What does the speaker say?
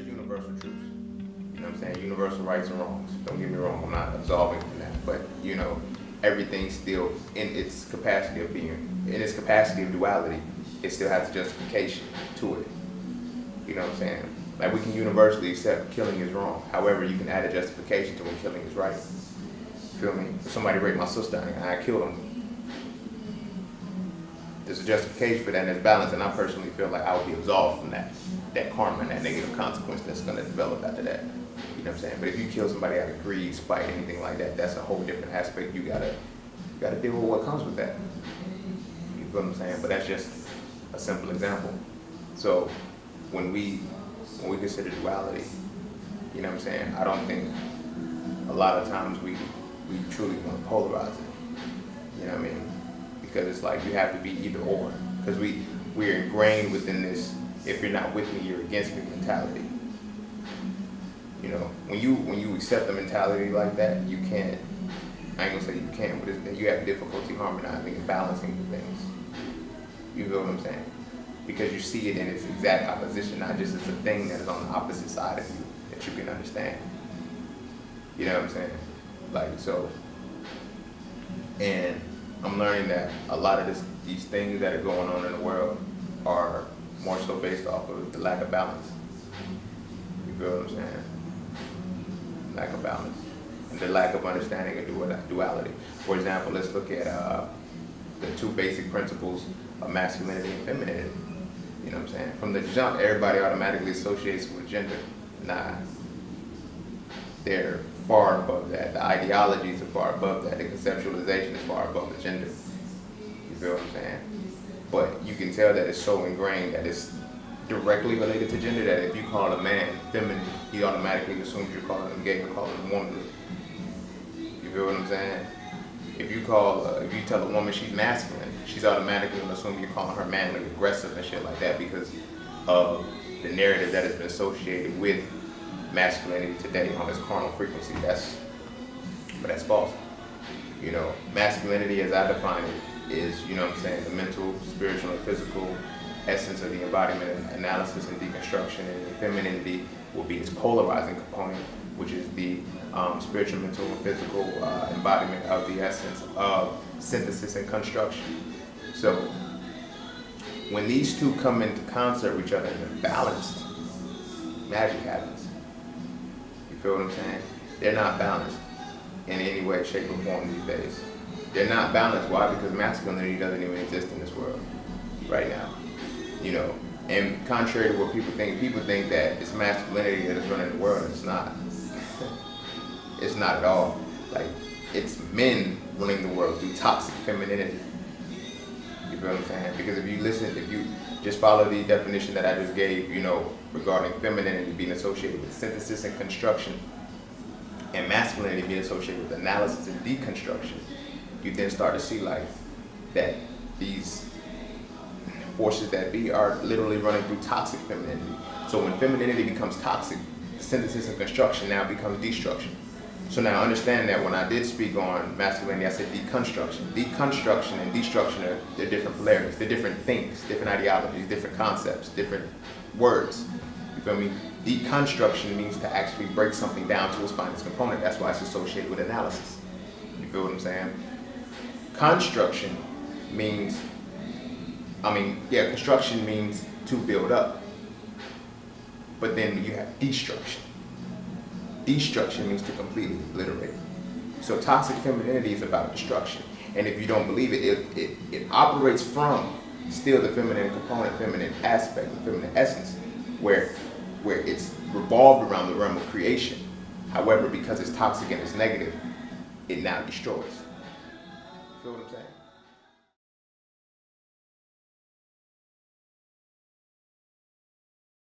there's universal truths. You know what I'm saying? Universal rights and wrongs. Don't get me wrong, I'm not absolving from that. But, everything's still in its capacity of duality, it still has a justification to it. You know what I'm saying? Like, we can universally accept killing is wrong. However, you can add a justification to when killing is right. Feel me? If somebody raped my sister and I killed him, there's a justification for that and there's balance, and I personally feel like I would be absolved from that karma and that negative consequence that's going to develop after that. You know what I'm saying? But if you kill somebody out of greed, spite, anything like that, that's a whole different aspect. You gotta deal with what comes with that. You feel what I'm saying? But that's just a simple example. So when we consider duality, you know what I'm saying? I don't think a lot of times we truly want to polarize it. You know what I mean? Because it's like you have to be either or. Because we're ingrained within this, if you're not with me, you're against me mentality. You know, when you accept a mentality like that, you can't, I ain't gonna say you can't, but you have difficulty harmonizing and balancing the things. You feel what I'm saying? Because you see it in its exact opposition, not just as a thing that is on the opposite side of you that you can understand. You know what I'm saying? Like, so, and I'm learning that a lot of these things that are going on in the world are more so based off of the lack of balance. You feel what I'm saying? Lack of balance. And the lack of understanding of duality. For example, let's look at the two basic principles of masculinity and femininity. You know what I'm saying? From the jump, everybody automatically associates with gender. Nah. They're far above that. The ideologies are far above that. The conceptualization is far above the gender. You feel what I'm saying? But you can tell that it's so ingrained that it's directly related to gender that if you call a man feminine, he automatically assumes you're calling him gay or calling him womanly. You feel what I'm saying? If you tell a woman she's masculine, she's automatically going to assume you're calling her manly, aggressive, and shit like that because of the narrative that has been associated with masculinity today on this carnal frequency. But that's false. You know, masculinity as I define it is, you know what I'm saying, the mental, spiritual, and physical essence of the embodiment, analysis, and deconstruction, and femininity will be its polarizing component, which is the spiritual, mental, and physical embodiment of the essence of synthesis and construction. So when these two come into concert with each other and they're balanced, magic happens. You feel what I'm saying? They're not balanced in any way, shape, or form these days. They're not balanced. Why? Because masculinity doesn't even exist in this world right now. You know, and contrary to what people think that it's masculinity that is running the world. It's not. It's not at all. Like, it's men running the world through toxic femininity. You feel what I'm saying? Because if you just follow the definition that I just gave, you know, regarding femininity being associated with synthesis and construction, and masculinity being associated with analysis and deconstruction, you then start to see like that these forces that be are literally running through toxic femininity. So when femininity becomes toxic, synthesis and construction now becomes destruction. So now understand that when I did speak on masculinity, I said deconstruction. Deconstruction and destruction they're different polarities, they're different things, different ideologies, different concepts, different words. You feel me? Deconstruction means to actually break something down to its finest component. That's why it's associated with analysis. You feel what I'm saying? Construction means, construction means to build up. But then you have destruction. Destruction means to completely obliterate. So toxic femininity is about destruction. And if you don't believe it, it operates from still the feminine component, feminine aspect, the feminine essence, where it's revolved around the realm of creation. However, because it's toxic and it's negative, it now destroys. You feel what I'm saying?